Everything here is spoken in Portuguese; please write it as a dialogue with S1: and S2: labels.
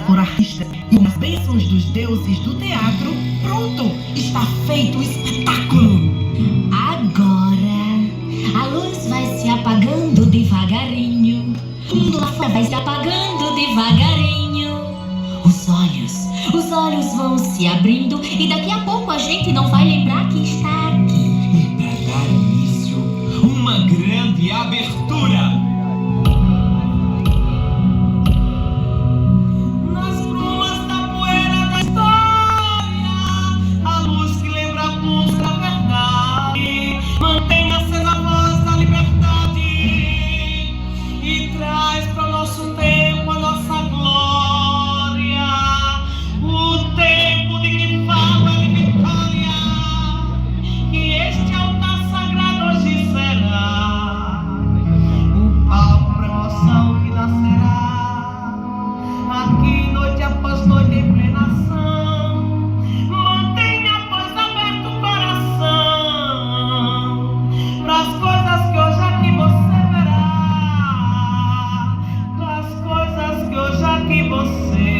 S1: for artista e com as bênçãos dos deuses do teatro, pronto, está feito o espetáculo.
S2: Agora, a luz vai se apagando devagarinho. O mundo lá fora vai se apagando devagarinho. Os olhos vão se abrindo e daqui a pouco a gente não vai lembrar que está aqui.
S3: E para dar início, uma grande abertura. Nas brumas da poeira da história, a luz que lembra a luz da verdade, mantém acesa a voz da liberdade e traz para o nosso tempo a nossa glória, o tempo de que fala de vitória, que este altar sagrado hoje será o palco para emoção que nascerá aqui noite após noite em plena ação. Mantenha, pois, aberto o coração pras coisas que hoje aqui você verá, pras coisas que hoje aqui você